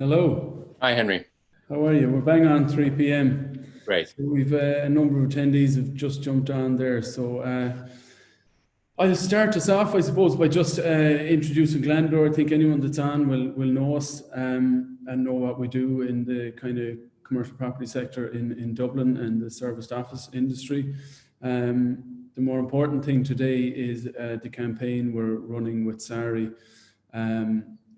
Hello. Hi, Henry. How are you? We're bang on 3 p.m. Great. So we've a number of attendees have just jumped on there. So I'll start us off, I suppose, by just introducing Glandore. I think anyone that's on will know us and know what we do in the kind of commercial property sector in Dublin and the serviced office industry. The more important thing today is the campaign we're running with SARI,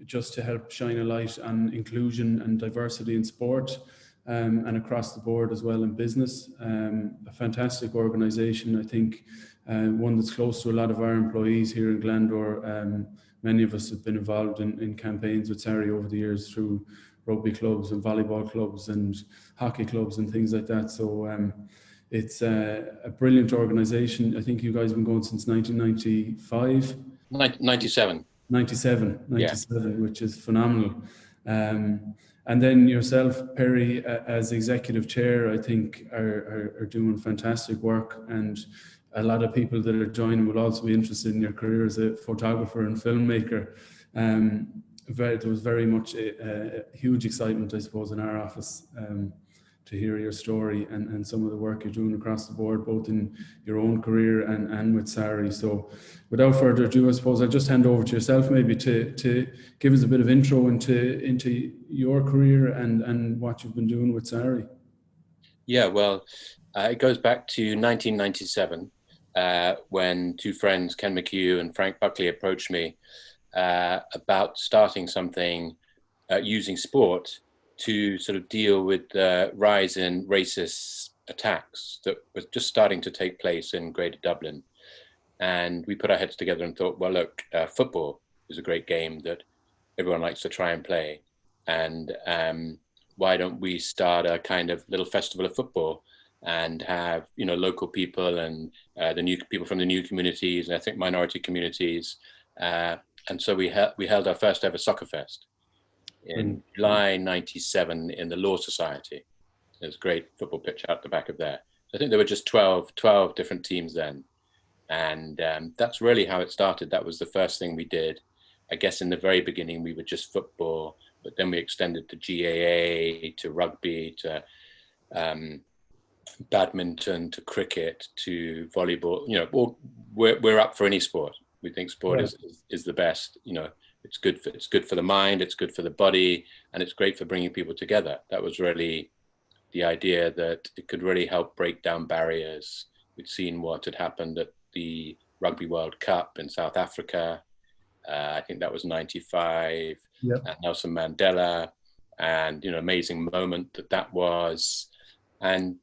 just to help shine a light on inclusion and diversity in sport and across the board as well in business. A fantastic organisation, I think, one that's close to a lot of our employees here in Glandore. Many of us have been involved in campaigns with SARI over the years through rugby clubs and volleyball clubs and hockey clubs and things like that. So it's a brilliant organisation. I think you guys have been going since 1995? 97. 97, Yeah. Which is phenomenal. And then yourself, Perry, as executive chair, I think are doing fantastic work, and a lot of people that are joining will also be interested in your career as a photographer and filmmaker. There was very much a huge excitement, I suppose, in our office to hear your story and some of the work you're doing across the board, both in your own career and with SARI. So without further ado, I suppose I'll just hand over to yourself maybe to give us a bit of intro into your career and what you've been doing with SARI. Yeah, well, it goes back to 1997 when two friends, Ken McHugh and Frank Buckley, approached me about starting something using sport to sort of deal with the rise in racist attacks that was just starting to take place in Greater Dublin. And we put our heads together and thought, well, look, football is a great game that everyone likes to try and play. And why don't we start a kind of little festival of football and have, you know, local people and the new people from the new communities and ethnic minority communities. And so we held our first ever soccer fest in July 97 in the Law Society. There's a great football pitch out the back of there. I think there were just 12 different teams then. And that's really how it started. That was the first thing we did. I guess in the very beginning, we were just football, but then we extended to GAA, to rugby, to badminton, to cricket, to volleyball. You know, we're up for any sport. We think sport is the best, you know. It's good for the mind, it's good for the body, and it's great for bringing people together. That was really the idea, that it could really help break down barriers. We'd seen what had happened at the Rugby World Cup in South Africa. I think that was 95. Yep. And Nelson Mandela, and, you know, amazing moment that was. And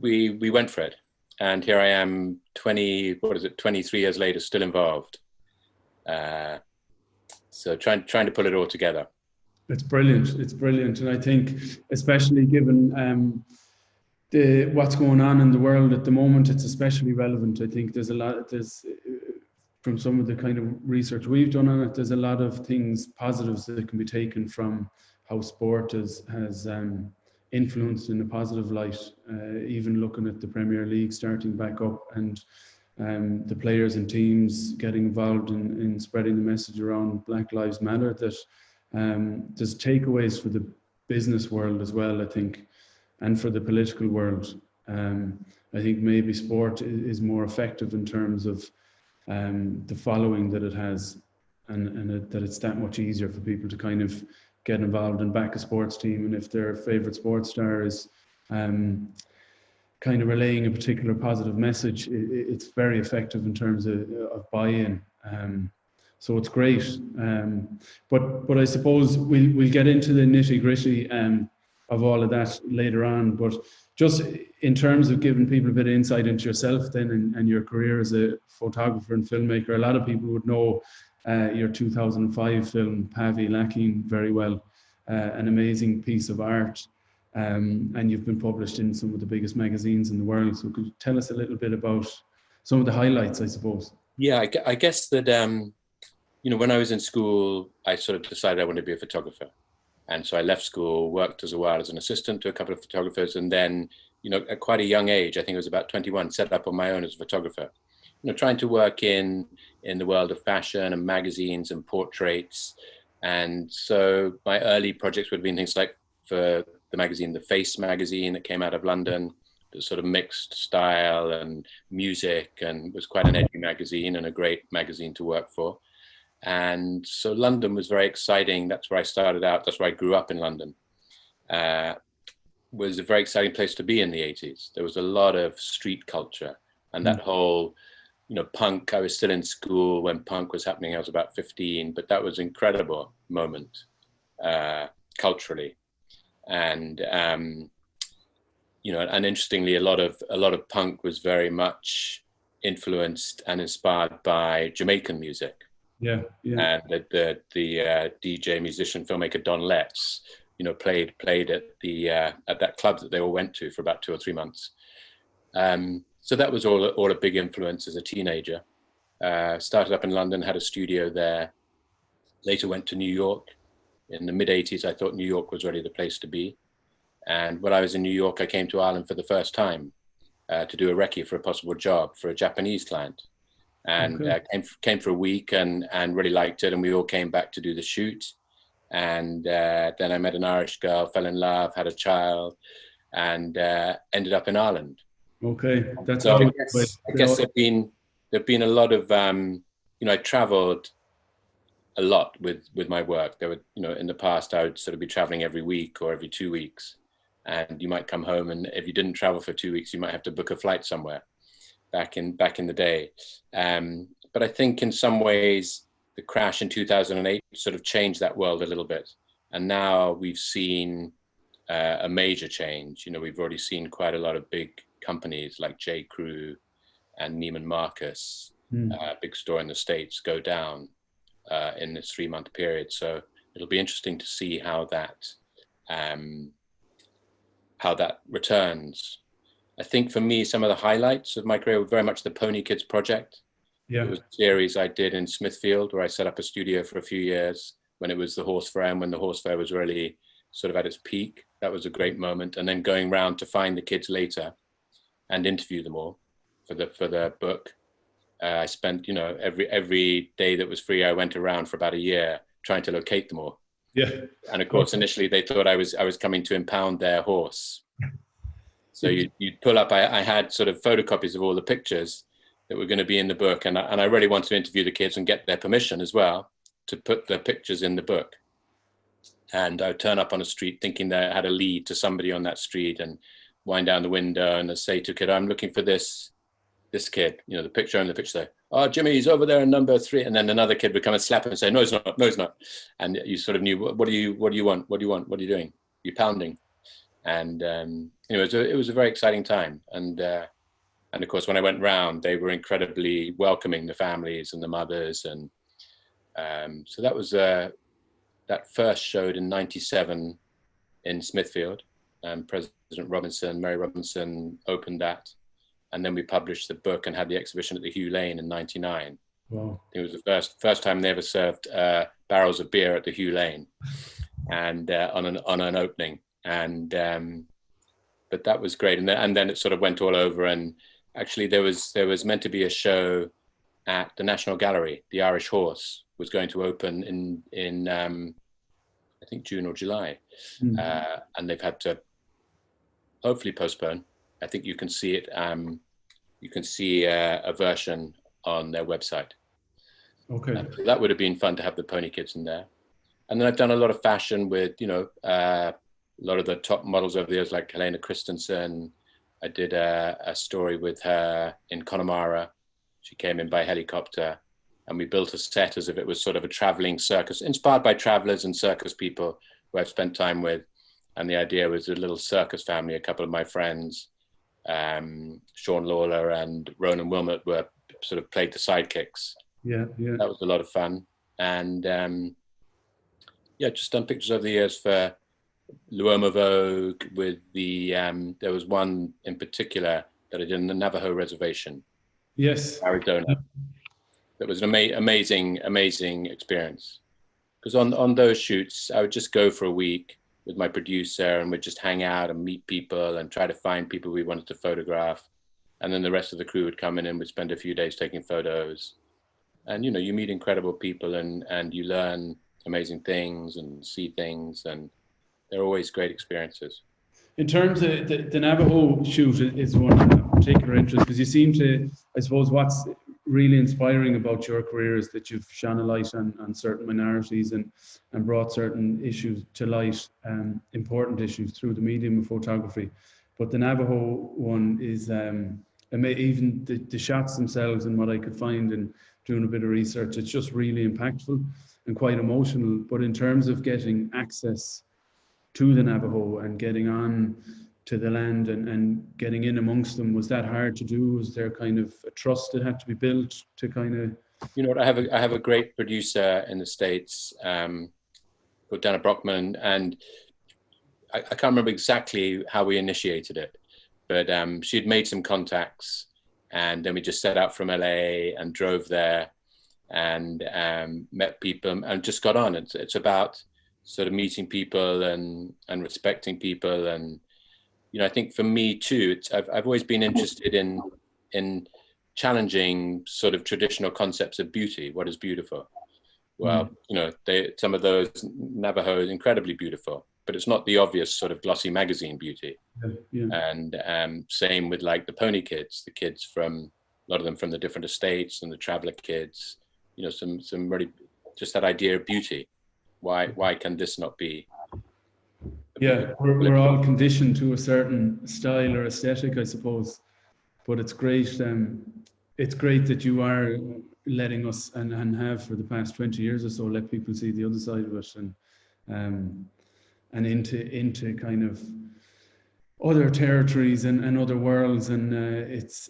we went for it. And here I am 23 years later, still involved. So trying to pull it all together. It's brilliant, and I think especially given what's going on in the world at the moment, it's especially relevant. I think there's from some of the kind of research we've done on it, there's a lot of positives that can be taken from how sport has influenced in a positive light. Even looking at the Premier League starting back up, and the players and teams getting involved in spreading the message around Black Lives Matter, that there's takeaways for the business world as well, I think, and for the political world. I think maybe sport is more effective in terms of the following that it has, and that it's that much easier for people to kind of get involved and back a sports team. And if their favorite sports star is kind of relaying a particular positive message, it's very effective in terms of buy-in. So it's great. But I suppose we'll get into the nitty-gritty of all of that later on. But just in terms of giving people a bit of insight into yourself then and your career as a photographer and filmmaker, a lot of people would know your 2005 film, PAVEE LACKEEN, very well. An amazing piece of art. And you've been published in some of the biggest magazines in the world. So could you tell us a little bit about some of the highlights, I suppose? Yeah, I guess that, you know, when I was in school, I sort of decided I wanted to be a photographer. And so I left school, worked as a while as an assistant to a couple of photographers. And then, you know, at quite a young age, I think it was about 21, set up on my own as a photographer. You know, trying to work in the world of fashion and magazines and portraits. And so my early projects would have been things like for the magazine, the Face magazine that came out of London, that sort of mixed style and music, and was quite an edgy magazine and a great magazine to work for. And so London was very exciting. That's where I started out. That's where I grew up in London. Was a very exciting place to be in the 80s. There was a lot of street culture and that whole, punk. I was still in school when punk was happening. I was about 15, but that was an incredible moment culturally. And, and interestingly, a lot of punk was very much influenced and inspired by Jamaican music. Yeah. And the DJ, musician, filmmaker Don Letts, played at that club that they all went to for about 2 or 3 months. So that was all a big influence as a teenager. Started up in London, had a studio there. Later went to New York. In the mid 80s, I thought New York was really the place to be. And when I was in New York, I came to Ireland for the first time to do a recce for a possible job for a Japanese client. And came for a week and really liked it. And we all came back to do the shoot. And then I met an Irish girl, fell in love, had a child, and ended up in Ireland. Okay, that's so I guess there've been a lot of I traveled a lot with my work. There were in the past I would sort of be traveling every week or every 2 weeks, and you might come home, and if you didn't travel for 2 weeks, you might have to book a flight somewhere. Back in the day, but I think in some ways the crash in 2008 sort of changed that world a little bit, and now we've seen a major change. We've already seen quite a lot of big companies like J. Crew and Neiman Marcus, big store in the States, go down in this 3-month period. So it'll be interesting to see how that returns. I think for me, some of the highlights of my career were very much the Pony Kids project. Yeah. It was a series I did in Smithfield where I set up a studio for a few years when it was the horse fair, and when the horse fair was really sort of at its peak. That was a great moment. And then going around to find the kids later and interview them all for the book. I spent, every day that was free, I went around for about a year trying to locate them all. Yeah. And of course, initially they thought I was coming to impound their horse. So you'd pull up, I had sort of photocopies of all the pictures that were going to be in the book. And I really wanted to interview the kids and get their permission as well to put the pictures in the book. And I would turn up on a street thinking that I had a lead to somebody on that street, and wind down the window and I'd say to a kid, I'm looking for this kid, the picture on the picture there. Oh, Jimmy, he's over there in number 3. And then another kid would come and slap him and say, no, he's not. No, he's not. And you sort of knew, what do you want? What do you want? What are you doing? You're pounding. And it was a very exciting time. And of course, when I went round, they were incredibly welcoming, the families and the mothers. And so that was, that first showed in 97 in Smithfield. President Robinson, Mary Robinson opened that. And then we published the book and had the exhibition at the Hugh Lane in 99. Wow. It was the first time they ever served barrels of beer at the Hugh Lane, and on an opening. And but that was great. And then it sort of went all over. And actually there was meant to be a show at the National Gallery. The Irish Horse was going to open in I think June or July, and they've had to hopefully postpone. I think you can see it. You can see a version on their website. Okay, so that would have been fun to have the Pony Kids in there. And then I've done a lot of fashion with a lot of the top models over the years, like Helena Christensen. I did a story with her in Connemara. She came in by helicopter, and we built a set as if it was sort of a traveling circus, inspired by travelers and circus people who I've spent time with. And the idea was a little circus family, a couple of my friends, Sean Lawler and Ronan Wilmot, were sort of played the sidekicks. Yeah. That was a lot of fun. And just done pictures over the years for Luoma Vogue with the, there was one in particular that I did in the Navajo Reservation. Yes. Arizona. That was an amazing experience. Because on those shoots, I would just go for a week with my producer, and we'd just hang out and meet people and try to find people we wanted to photograph. And then the rest of the crew would come in and we'd spend a few days taking photos. And, you meet incredible people, and you learn amazing things and see things, and they're always great experiences. In terms of the Navajo shoot is one of particular interest, because you seem to, I suppose, what's really inspiring about your career is that you've shone a light on certain minorities and brought certain issues to light, important issues through the medium of photography. But the Navajo one is, even the shots themselves and what I could find in doing a bit of research, it's just really impactful and quite emotional. But in terms of getting access to the Navajo and getting on to the land and getting in amongst them, was that hard to do? Was there kind of a trust that had to be built to kind of... You know what, I have a great producer in the States called Dana Brockman, and I can't remember exactly how we initiated it, but she'd made some contacts, and then we just set out from LA and drove there and met people and just got on. It's about sort of meeting people and respecting people. And, you know, I think for me too, I've always been interested in challenging sort of traditional concepts of beauty. What is beautiful? Well, you know, some of those Navajo is incredibly beautiful, but it's not the obvious sort of glossy magazine beauty. Yeah. And same with like the pony kids, the kids from, a lot of them from the different estates, and the traveler kids, you know, some really just that idea of beauty. Why can this not be? Yeah, we're all conditioned to a certain style or aesthetic, I suppose. But it's great. It's great that you are letting us and have for the past 20 years or so let people see the other side of it, and into kind of other territories and other worlds. And it's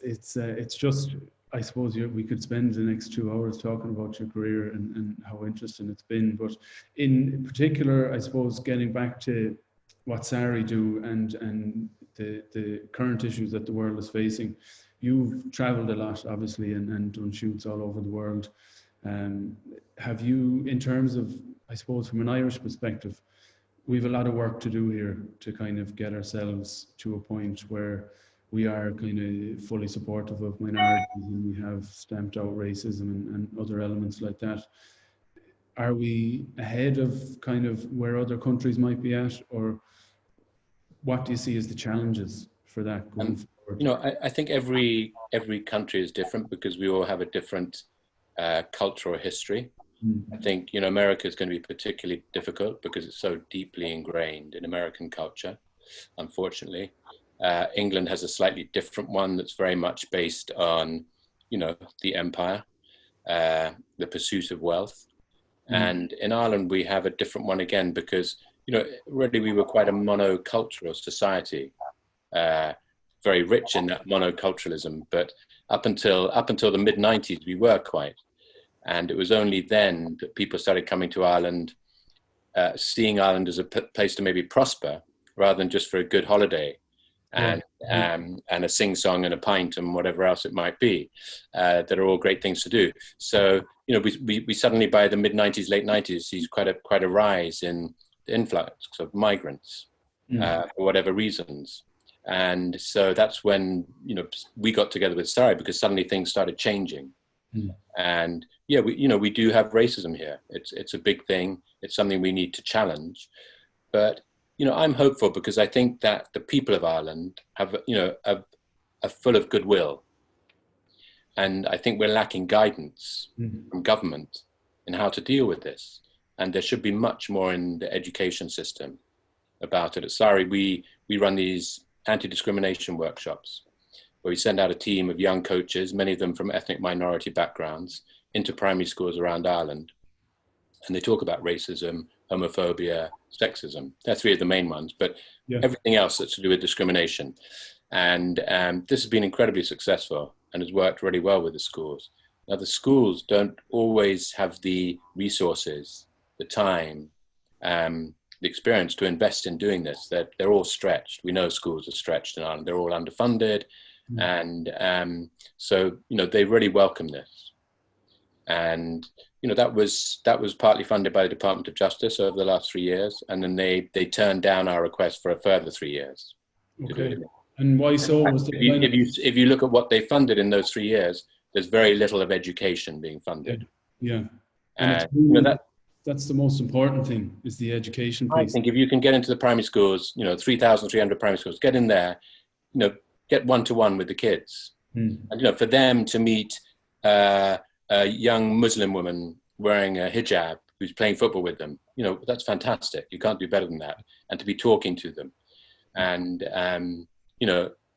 just, I suppose we could spend the next 2 hours talking about your career and how interesting it's been. But in particular, I suppose, getting back to what SARI do and the current issues that the world is facing, you've traveled a lot, obviously, and done shoots all over the world. Have you, in terms of, I suppose, from an Irish perspective, we have a lot of work to do here to kind of get ourselves to a point where we are kind of fully supportive of minorities, and we have stamped out racism and other elements like that. Are we ahead of kind of where other countries might be at, or what do you see as the challenges for that going forward? You know, I think every country is different because we all have a different cultural history. I think, you know, America is going to be particularly difficult because it's so deeply ingrained in American culture, unfortunately. England has a slightly different one that's very much based on, you know, the empire, the pursuit of wealth. And in Ireland, we have a different one again because, you know, really we were quite a monocultural society, very rich in that monoculturalism. But up until the mid-90s, we were quite. And it was only then that people started coming to Ireland, seeing Ireland as a place to maybe prosper rather than just for a good holiday. And a sing-song and a pint and whatever else it might be, that are all great things to do. So, you know, we suddenly, by the mid-90s, late 90s, see quite a rise in the influx of migrants for whatever reasons. And so that's when, you know, we got together with SARI because suddenly things started changing. And yeah, we do have racism here. It's a big thing. It's something we need to challenge. But you know, I'm hopeful because I think that the people of Ireland have, you know, are full of goodwill. And I think we're lacking guidance from government in how to deal with this. And there should be much more in the education system about it. At SARI, we run these anti-discrimination workshops where we send out a team of young coaches, many of them from ethnic minority backgrounds, into primary schools around Ireland. And they talk about racism, homophobia, sexism. They're three of the main ones, but everything else that's to do with discrimination. And this has been incredibly successful and has worked really well with the schools. Now, the schools don't always have the resources, the time, the experience to invest in doing this. They're all stretched. We know schools are stretched in Ireland. They're all underfunded. And so, you know, they really welcome this. And you know, that was partly funded by the Department of Justice over the last 3 years, and then they turned down our request for a further 3 years. Okay. And why so? If you look at what they funded in those 3 years, there's very little of education being funded. Yeah. And you know, that's the most important thing, is the education I piece. think if you can get into the primary schools, 3,300 primary schools, get in there, get one-to-one with the kids. And, for them to meet a young Muslim woman wearing a hijab who's playing football with them, that's fantastic. You can't do better than that. And to be talking to them and,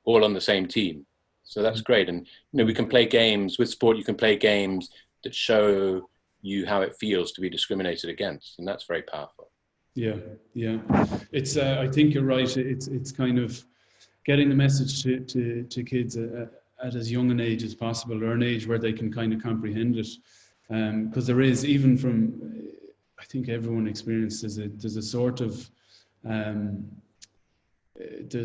all on the same team. So that's great. And, we can play games with sport. You can play games that show you how it feels to be discriminated against. And that's very powerful. Yeah. It's, I think you're right. It's kind of getting the message to kids at as young an age as possible, or an age where they can kind of comprehend it. Because there is, even from, I think everyone experiences it, there's a sort of, there's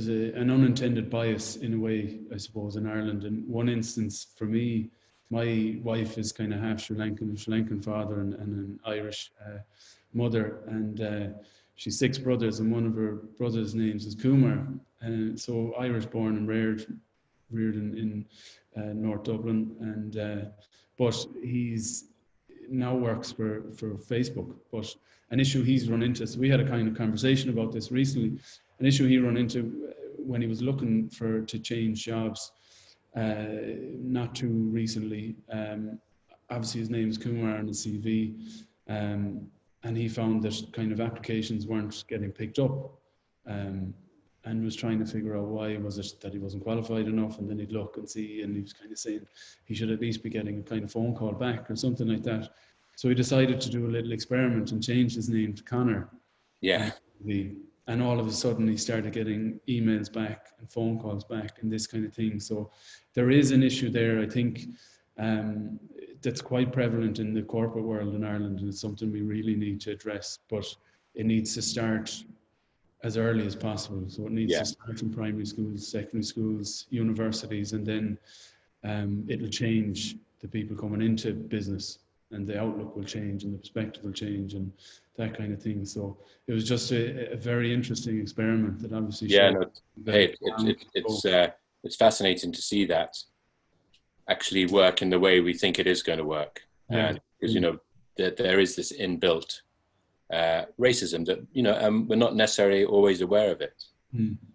an unintended bias in a way, I suppose, in Ireland. In one instance, for me, my wife is kind of half Sri Lankan father and an Irish mother, and she's 6 brothers, and one of her brothers' names is Kumar, so Irish born and reared in North Dublin, and but he's now works for Facebook. But an issue he's run into, so we had a kind of conversation about this recently, an issue he run into when he was looking to change jobs not too recently. Obviously his name is Kumar on the CV, and he found that kind of applications weren't getting picked up, and was trying to figure out why. Was it that he wasn't qualified enough? And then he'd look and see, and he was kind of saying he should at least be getting a kind of phone call back or something like that. So he decided to do a little experiment and change his name to Connor. Yeah. And all of a sudden he started getting emails back and phone calls back and this kind of thing. So there is an issue there, I think, that's quite prevalent in the corporate world in Ireland, and it's something we really need to address, but it needs to start as early as possible. So it needs to start from primary schools, secondary schools, universities, and then it'll change the people coming into business, and the outlook will change and the perspective will change and that kind of thing. So it was just a very interesting experiment that obviously it's fascinating to see that actually work in the way we think it is going to work. Because that there is this inbuilt racism that we're not necessarily always aware of it.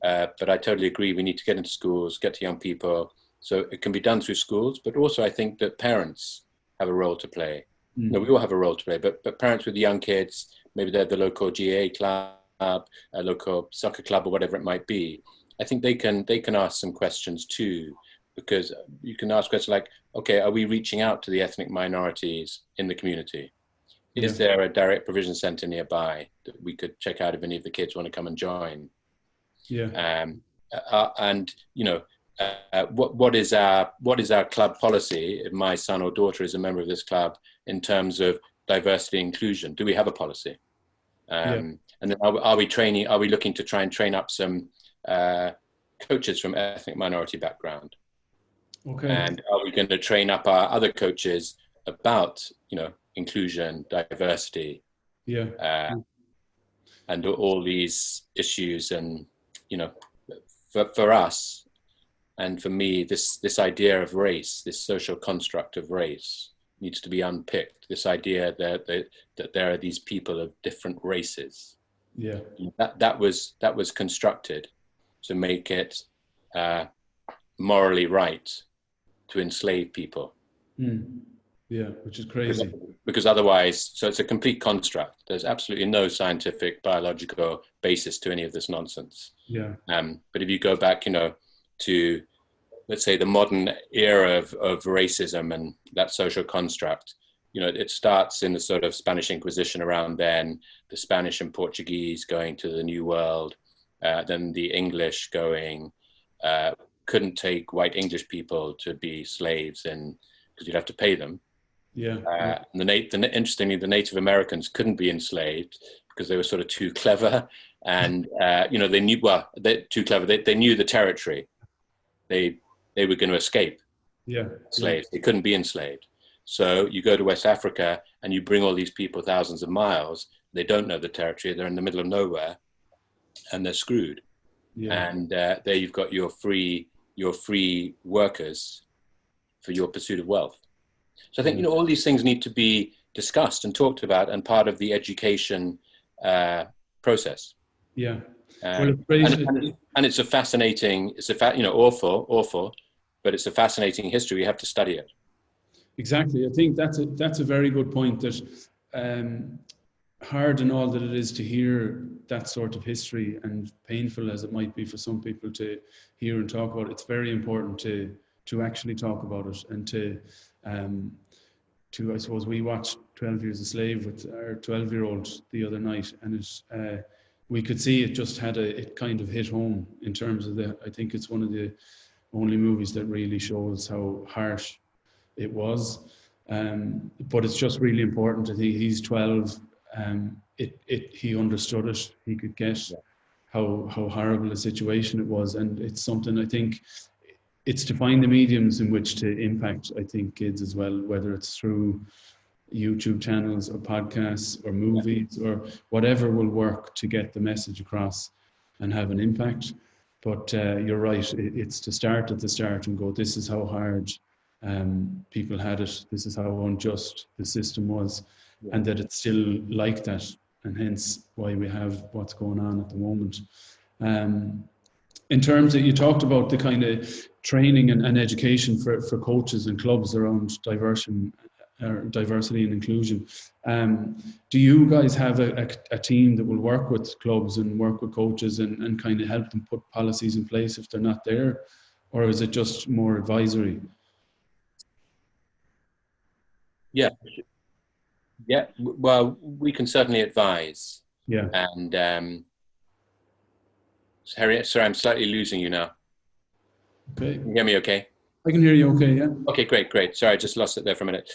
But I totally agree, we need to get into schools, get to young people. So it can be done through schools, but also I think that parents have a role to play. We all have a role to play, but parents with young kids, maybe they're the local GA club, a local soccer club, or whatever it might be. I think they can ask some questions too, because you can ask questions like, okay, are we reaching out to the ethnic minorities in the community? Is there a direct provision centre nearby that we could check out if any of the kids want to come and join? What is our club policy if my son or daughter is a member of this club in terms of diversity and inclusion? Do we have a policy? And then are we looking to try and train up some coaches from ethnic minority background? Okay. And are we going to train up our other coaches about inclusion, diversity, and all these issues? And for us, and for me, this idea of race, this social construct of race, needs to be unpicked. This idea that there are these people of different races. That was constructed to make it morally right to enslave people. Which is crazy. Because otherwise, so it's a complete construct. There's absolutely no scientific, biological basis to any of this nonsense. But if you go back, to, let's say, the modern era of racism and that social construct, it starts in the sort of Spanish Inquisition around then, the Spanish and Portuguese going to the New World, then the English going, couldn't take white English people to be slaves because you'd have to pay them. Interestingly, the Native Americans couldn't be enslaved because they were sort of too clever, and they knew too clever. They knew the territory. They were going to escape slaves. They couldn't be enslaved. So you go to West Africa and you bring all these people thousands of miles. They don't know the territory. They're in the middle of nowhere, and they're screwed. And there you've got your free workers for your pursuit of wealth. So I think all these things need to be discussed and talked about and part of the education process. Yeah. Well, it's great. And it's a fascinating, awful, but it's a fascinating history. We have to study it. Exactly. I think that's a very good point, that hard and all that it is to hear that sort of history, and painful as it might be for some people to hear and talk about, it's very important to actually talk about it, and to I suppose we watched 12 Years a Slave with our 12-year-old the other night, and we could see it just it kind of hit home in terms of I think it's one of the only movies that really shows how harsh it was. But it's just really important. I think he's 12. He understood it. He could get how horrible a situation it was, and it's something, I think, it's to find the mediums in which to impact, I think, kids as well, whether it's through YouTube channels or podcasts or movies or whatever will work to get the message across and have an impact. But you're right, it's to start at the start and go, this is how hard people had it, this is how unjust the system was, and that it's still like that, and hence why we have what's going on at the moment. In terms of, you talked about the kind of training and education for coaches and clubs around diversity and inclusion. Do you guys have a team that will work with clubs and work with coaches and kind of help them put policies in place if they're not there? Or is it just more advisory? Yeah. Well, we can certainly advise. Yeah. And Harriet, sorry, I'm slightly losing you now. Okay. Can you hear me okay? I can hear you okay, yeah. Okay, great. Sorry, I just lost it there for a minute.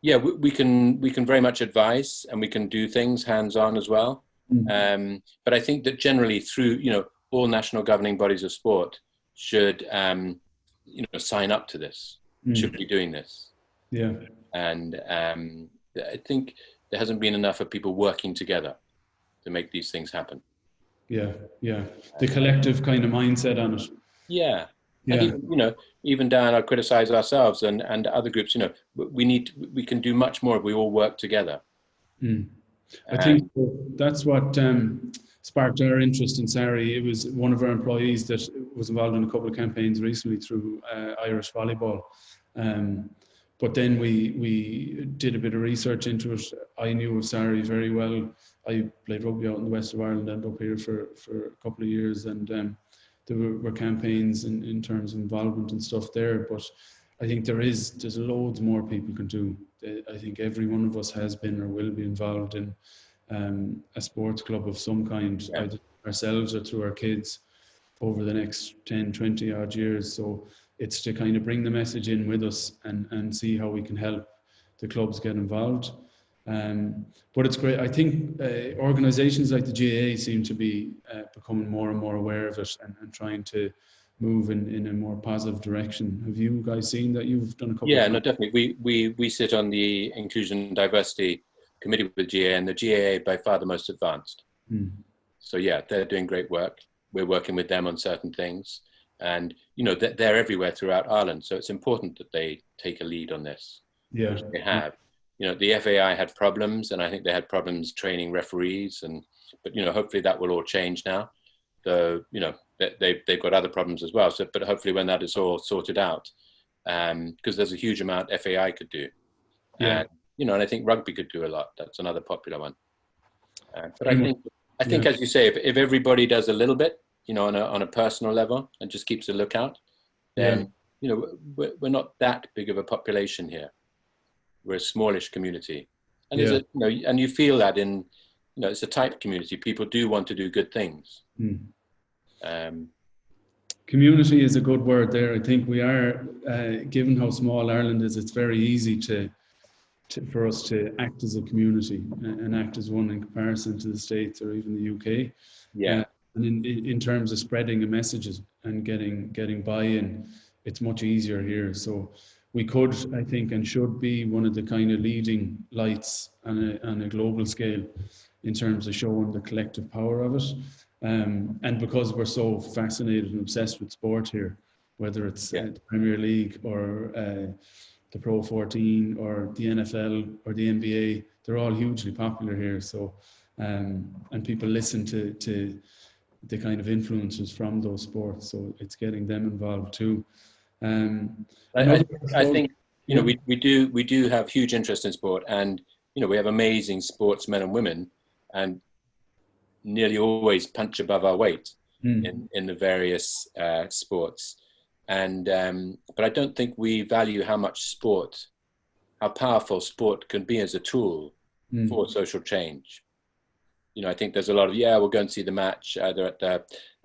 Yeah, we can very much advise, and we can do things hands-on as well. Mm-hmm. But I think that generally through, all national governing bodies of sport should, sign up to this, should be doing this. Yeah. And I think there hasn't been enough of people working together to make these things happen. Yeah. The collective kind of mindset on it. Yeah. And even Dan, I criticize ourselves and other groups, we can do much more if we all work together. I think that's what sparked our interest in SARI. It was one of our employees that was involved in a couple of campaigns recently through Irish volleyball. But then we did a bit of research into it. I knew of SARI very well. I played rugby out in the west of Ireland and up here for a couple of years, and there were campaigns in terms of involvement and stuff there. But I think there's loads more people can do. I think every one of us has been or will be involved in a sports club of some kind, either ourselves or through our kids over the next 10, 20 odd years. So it's to kind of bring the message in with us and see how we can help the clubs get involved. But it's great. I think organisations like the GAA seem to be becoming more and more aware of it and trying to move in a more positive direction. Have you guys seen that? You've done a couple of... No, definitely. We sit on the Inclusion and Diversity Committee with the GAA, and the GAA by far the most advanced. So yeah, they're doing great work. We're working with them on certain things. And, they're everywhere throughout Ireland. So it's important that they take a lead on this. Yeah. Which they have. The FAI had problems, and I think they had problems training referees. But hopefully that will all change now. Though, they've got other problems as well. So, but hopefully when that is all sorted out, because there's a huge amount FAI could do. Yeah. And I think rugby could do a lot. That's another popular one. But I think, as you say, if everybody does a little bit, on a personal level and just keeps a lookout, then, we're not that big of a population here. We're a smallish community. And there's and you feel that in, it's a tight community. People do want to do good things. Community is a good word there. I think we are, given how small Ireland is, it's very easy for us to act as a community and act as one in comparison to the States or even the UK. Yeah. And in terms of spreading the messages and getting buy-in, it's much easier here. So we could, I think, and should be one of the kind of leading lights on a global scale in terms of showing the collective power of it. And because we're so fascinated and obsessed with sport here, whether it's the Premier League or the the Pro 14 or the NFL or the NBA, they're all hugely popular here. So, and people listen to the kind of influences from those sports. So it's getting them involved too. I think, you know, we do have huge interest in sport, and, you know, we have amazing sportsmen and women, and nearly always punch above our weight in the various sports. And but I don't think we value how powerful sport can be as a tool for social change. You know, I think there's a lot of, we'll go and see the match either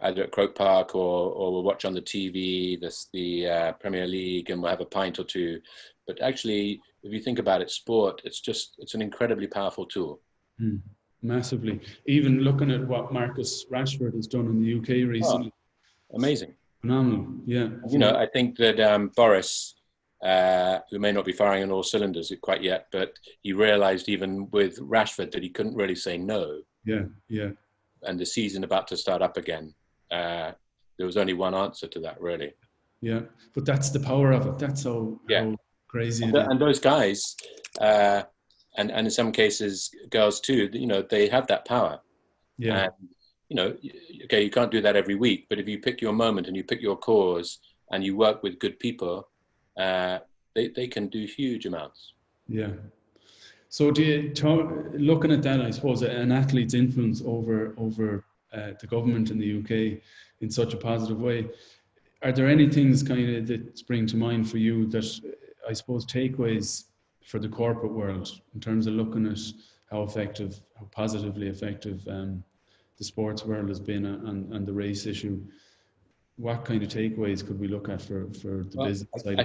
at Croke Park, or we'll watch on the TV the Premier League, and we'll have a pint or two. But actually, if you think about it, sport, it's an incredibly powerful tool. Massively. Even looking at what Marcus Rashford has done in the UK recently. Oh, amazing. Phenomenal, yeah. You know, I think that Boris, who may not be firing on all cylinders quite yet, but he realised even with Rashford that he couldn't really say no. Yeah, yeah. And the season about to start up again, there was only one answer to that, really. Yeah, but that's the power of it. That's how crazy it is. And those guys, and in some cases girls too, you know, they have that power. Yeah. And, you know, okay, you can't do that every week, but if you pick your moment and you pick your cause and you work with good people, they can do huge amounts. Yeah. So looking at that, I suppose, an athlete's influence over the government in the UK in such a positive way, are there any things kind of that spring to mind for you that, I suppose, takeaways for the corporate world in terms of looking at how positively effective the sports world has been on the race issue? What kind of takeaways could we look at for the business side?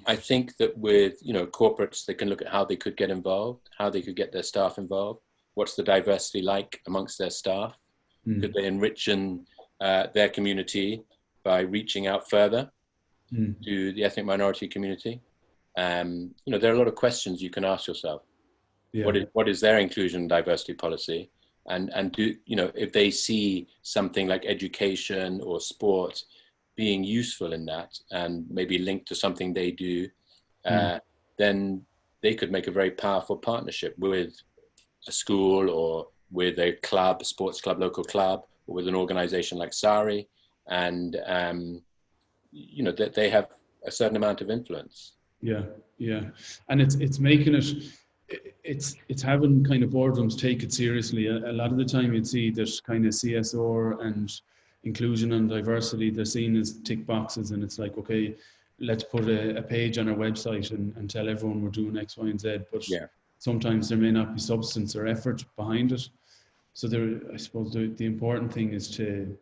I think that with, you know, corporates, they can look at how they could get involved, how they could get their staff involved. What's the diversity like amongst their staff? Could they enrich their community by reaching out further to the ethnic minority community? You know, there are a lot of questions you can ask yourself. Yeah. What is their inclusion and diversity policy? And do, you know, if they see something like education or sport being useful in that, and maybe linked to something they do, then they could make a very powerful partnership with a school, or with a club, a sports club, local club, or with an organization like SARI. And, you know, that they have a certain amount of influence. Yeah, yeah. And it's making it's having kind of boardrooms take it seriously. A lot of the time you'd see there's kind of CSR and inclusion and diversity, they're seen as tick boxes, and it's like, okay, let's put a page on our website and tell everyone we're doing X, Y, and Z. But sometimes there may not be substance or effort behind it. So I suppose the important thing is to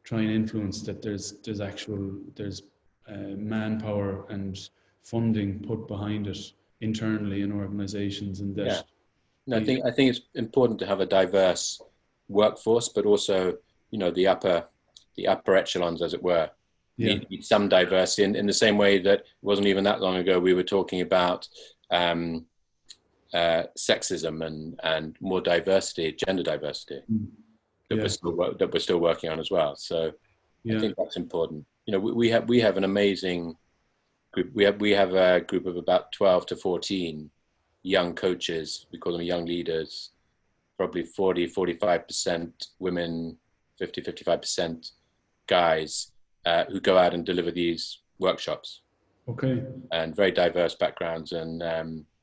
try and influence that there's manpower and funding put behind it internally in organizations, and that. No, I think it's important to have a diverse workforce, but also, you know, the upper echelons, as it were. You need some diversity in the same way that it wasn't even that long ago we were talking about sexism and more diversity, gender diversity, that we're still working on as well. So I think that's important. You know, we have an amazing group. We have a group of about 12 to 14 young coaches. We call them young leaders, probably 45% women, 55% guys, who go out and deliver these workshops. Okay. And very diverse backgrounds, and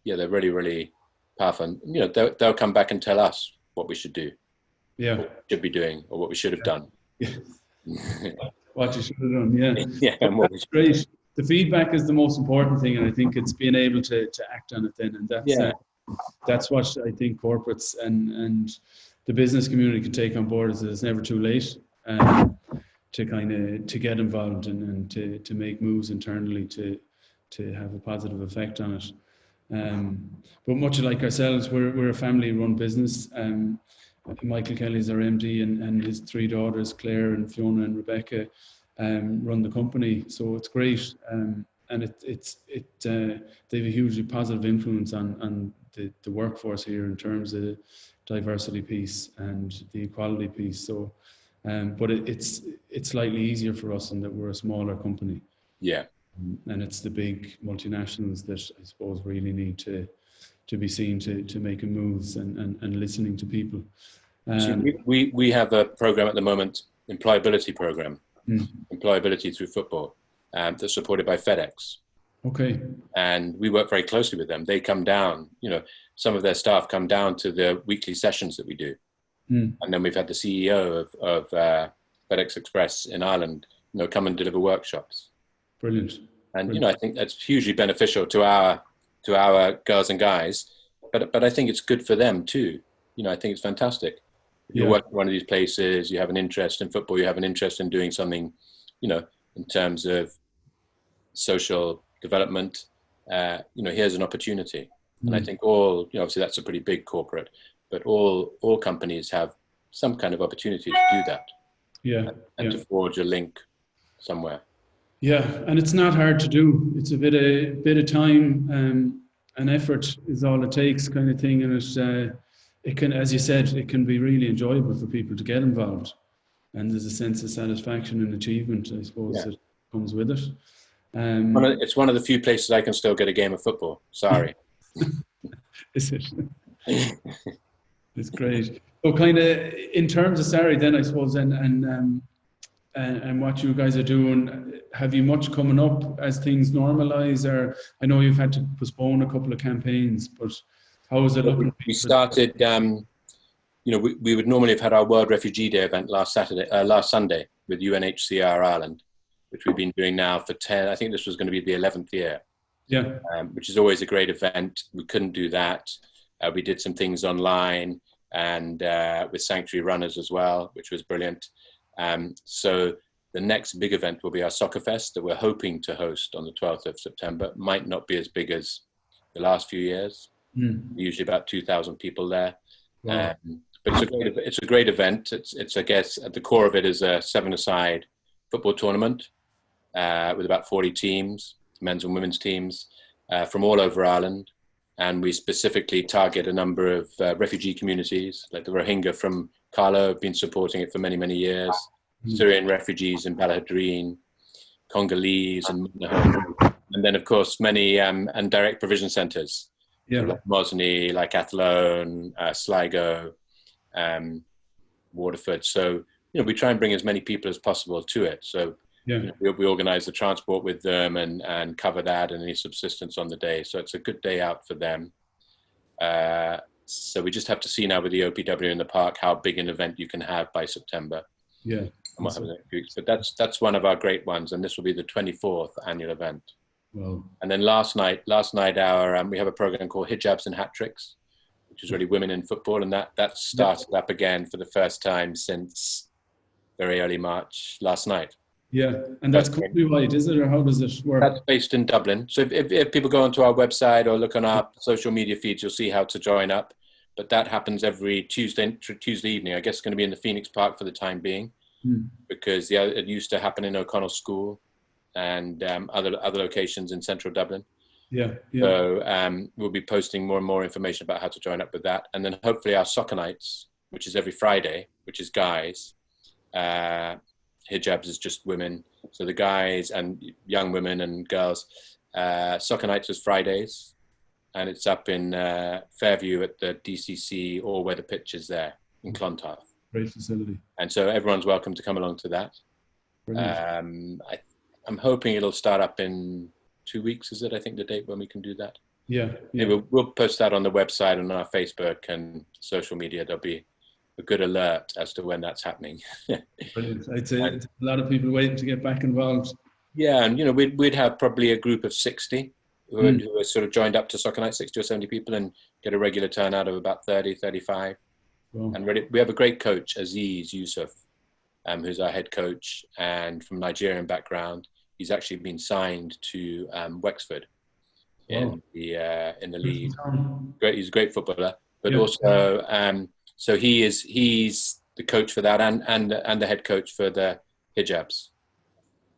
they're really, really powerful. And, you know, they'll come back and tell us what we should do, what we should be doing, or what we should have done. What you should have done, and that's great. The feedback is the most important thing, and I think it's being able to act on it then, and that's what I think corporates and the business community can take on board, is that it's never too late to get involved and to make moves internally to have a positive effect on it. But much like ourselves, we're a family-run business. Michael Kelly's our MD, and his three daughters, Claire and Fiona and Rebecca, run the company. So it's great, and they have a hugely positive influence on the workforce here in terms of the diversity piece and the equality piece. So, but it's slightly easier for us in that we're a smaller company. Yeah. And it's the big multinationals that I suppose really need to be seen to making moves and listening to people. We have a program at the moment, employability program, employability through football, that's supported by FedEx. Okay. And we work very closely with them. They come down, some of their staff come down to the weekly sessions that we do. And then we've had the CEO of FedEx Express in Ireland, come and deliver workshops. Brilliant. And, Brilliant. I think that's hugely beneficial to our girls and guys, but I think it's good for them too. I think it's fantastic. If you work at one of these places, you have an interest in football, you have an interest in doing something, in terms of social development, here's an opportunity. And I think obviously that's a pretty big corporate, but all companies have some kind of opportunity to do that. And to forge a link somewhere. Yeah, and it's not hard to do. It's a bit of time and effort is all it takes, kind of thing. And it can, as you said, it can be really enjoyable for people to get involved. And there's a sense of satisfaction and achievement, I suppose, that comes with it. It's one of the few places I can still get a game of football. Sorry. Is it? It's great. So kind of in terms of SARI then, I suppose, and what you guys are doing, have you much coming up as things normalize? Or I know you've had to postpone a couple of campaigns, but how is it looking? We started, we would normally have had our World Refugee Day event last Sunday with UNHCR Ireland, which we've been doing now for 10, I think this was going to be the 11th year. Yeah. Which is always a great event. We couldn't do that. We did some things online and with Sanctuary Runners as well, which was brilliant. So the next big event will be our Soccer Fest that we're hoping to host on the 12th of September. Might not be as big as the last few years. Usually about 2,000 people there. Wow. But it's a great event. It's I guess at the core of it is a 7-a-side football tournament with about 40 teams, men's and women's teams from all over Ireland. And we specifically target a number of refugee communities, like the Rohingya from Carlo have been supporting it for many, many years. Syrian refugees in Ballahadreen, Congolese and then of course many and direct provision centres. Like Mosney, like Athlone, Sligo, Waterford. So, we try and bring as many people as possible to it. So we organise the transport with them and cover that and any subsistence on the day. So it's a good day out for them. So we just have to see now with the OPW in the park how big an event you can have by September. Yeah. But that's one of our great ones, and this will be the 24th annual event. Wow. And then last night we have a program called Hijabs and Hat Tricks, which is really women in football, and that started up again for the first time since very early March last night. Yeah, and that's countrywide, is it, or how does it work? That's based in Dublin. So if people go onto our website or look on our social media feeds, you'll see how to join up. But that happens every Tuesday evening. I guess it's going to be in the Phoenix Park for the time being, because it used to happen in O'Connell School and other locations in central Dublin. Yeah. So we'll be posting more and more information about how to join up with that. And then hopefully our soccer nights, which is every Friday, which is guys. Hijabs is just women. So the guys and young women and girls. Soccer nights is Fridays. And it's up in Fairview at the DCC all-weather pitches there in Clontarf. Great facility. And so everyone's welcome to come along to that. I'm hoping it'll start up in 2 weeks, is it? I think the date when we can do that. Yeah. We'll post that on the website, on our Facebook and social media. There'll be a good alert as to when that's happening. Brilliant. I'd say a lot of people waiting to get back involved. Yeah, and we'd have probably a group of 60 who are sort of joined up to Soccer Night, 60 or 70 people, and get a regular turnout of about 30, 35. Wow. And we have a great coach, Aziz Yusuf, who's our head coach, and from Nigerian background. He's actually been signed to Wexford in the league. He's a great footballer, but also so he's the coach for that and the head coach for the hijabs.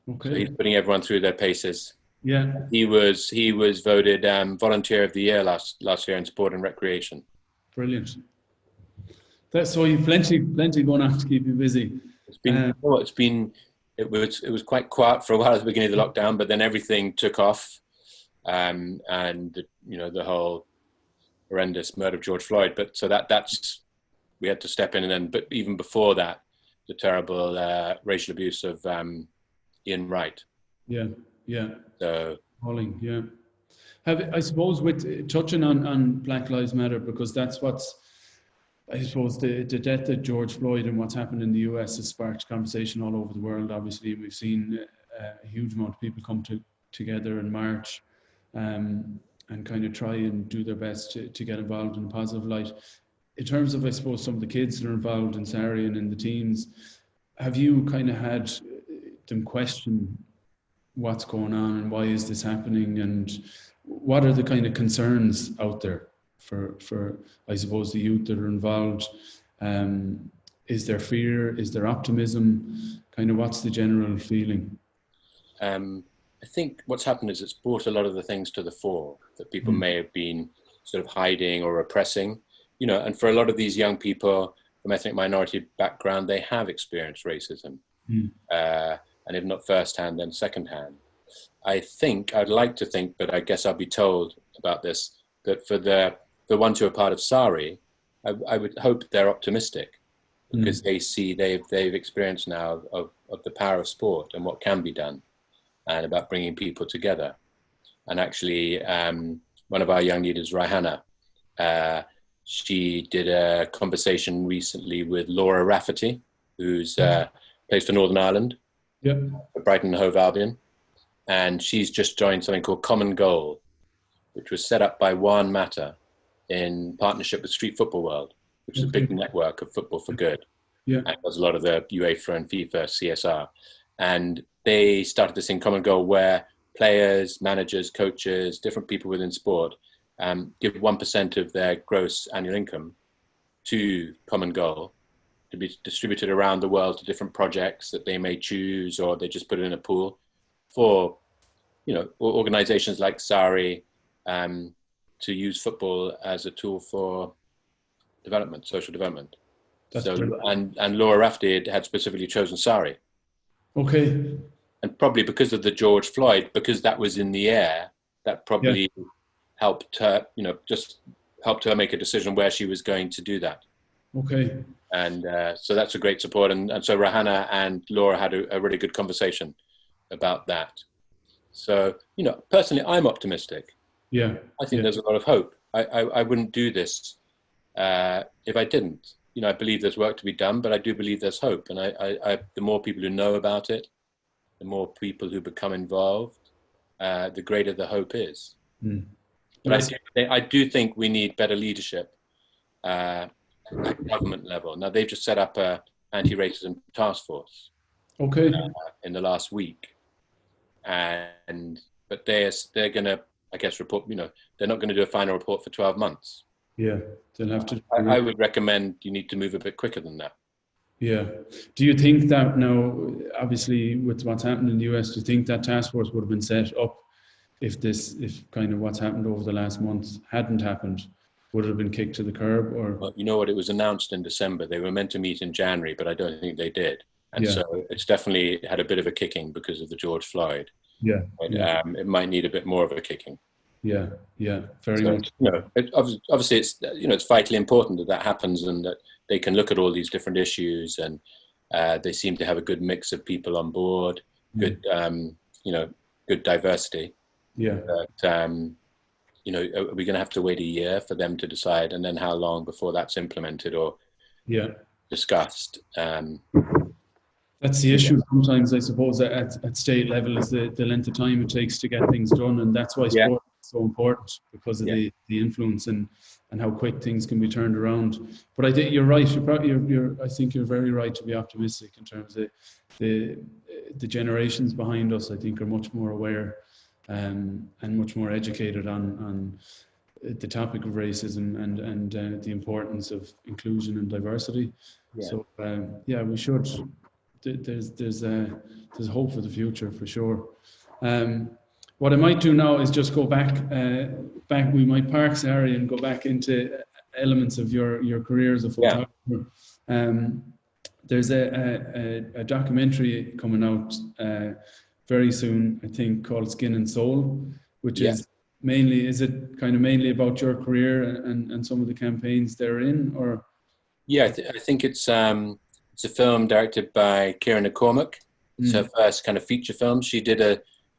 Okay. So he's putting everyone through their paces. Yeah. He was voted Volunteer of the Year last year in Sport and Recreation. Brilliant. So you've plenty going on to keep you busy. It's been it was quite quiet for a while at the beginning of the lockdown, but then everything took off, and the whole horrendous murder of George Floyd. But so that's we had to step in, and then, but even before that, the terrible racial abuse of Ian Wright. Yeah. So, appalling. Yeah. I suppose with touching on Black Lives Matter, because that's what's, I suppose, the death of George Floyd and what's happened in the US has sparked conversation all over the world. Obviously, we've seen a huge amount of people come together and march and kind of try and do their best to get involved in a positive light. In terms of, I suppose, some of the kids that are involved in SARI and in the teams, have you kind of had them question what's going on and why is this happening, and what are the kind of concerns out there for I suppose the youth that are involved? Is there fear? Is there optimism? Kind of what's the general feeling? I think what's happened is it's brought a lot of the things to the fore that people may have been sort of hiding or repressing, and for a lot of these young people from ethnic minority background, they have experienced racism, and if not firsthand, then secondhand. I'd like to think, but I guess I'll be told about this, that for the ones who are part of SARI, I would hope they're optimistic, because they see they've experienced now of the power of sport and what can be done, and about bringing people together. And actually, one of our young leaders, Rihanna, she did a conversation recently with Laura Rafferty, who's plays for Northern Ireland, for Brighton and Hove Albion. And she's just joined something called Common Goal, which was set up by One Matter in partnership with Street Football World, which is a big network of football for good. And does a lot of the UEFA and FIFA CSR. And they started this in Common Goal, where players, managers, coaches, different people within sport give 1% of their gross annual income to Common Goal to be distributed around the world to different projects that they may choose, or they just put it in a pool for, organizations like SARI to use football as a tool for development, social development. And Laura Rafferty had specifically chosen SARI. Okay. And probably because of the George Floyd, because that was in the air, that probably helped her, just helped her make a decision where she was going to do that. Okay. And so that's a great support. And so Rihanna and Laura had a really good conversation about that. So, personally, I'm optimistic. I think there's a lot of hope. I wouldn't do this if I didn't. I believe there's work to be done, but I do believe there's hope. And the more people who know about it, the more people who become involved, the greater the hope is. But I do think we need better leadership at government level. Now, they've just set up a anti-racism task force in the last week. But they're going to, I guess, report, they're not going to do a final report for 12 months. They'll have to. I would recommend you need to move a bit quicker than that. Do you think that now, obviously, with what's happened in the US, do you think that task force would have been set up if kind of what's happened over the last month hadn't happened? Would it have been kicked to the curb? Or? Well, you know what? It was announced in December. They were meant to meet in January, but I don't think they did. And so it's definitely had a bit of a kicking because of the George Floyd. But, it might need a bit more of a kicking. Very much. Obviously, it's it's vitally important that happens, and that they can look at all these different issues, and they seem to have a good mix of people on board, good good diversity. But are we going to have to wait a year for them to decide, and then how long before that's implemented or discussed? That's the issue sometimes, I suppose, at state level, is the length of time it takes to get things done. And that's why sport is so important, because of the influence and how quick things can be turned around. But I think you're right. I think you're very right to be optimistic in terms of the generations behind us. I think are much more aware and much more educated on the topic of racism and the importance of inclusion and diversity. So we should. There's hope for the future, for sure. What I might do now is just go back. We might park SARI and go back into elements of your career as a photographer. there's a documentary coming out very soon, I think, called Skin and Soul, which is mainly, is it kind of mainly about your career and some of the campaigns therein, or? Yeah, I think it's a film directed by Ciara McCormack. It's her first kind of feature film. She did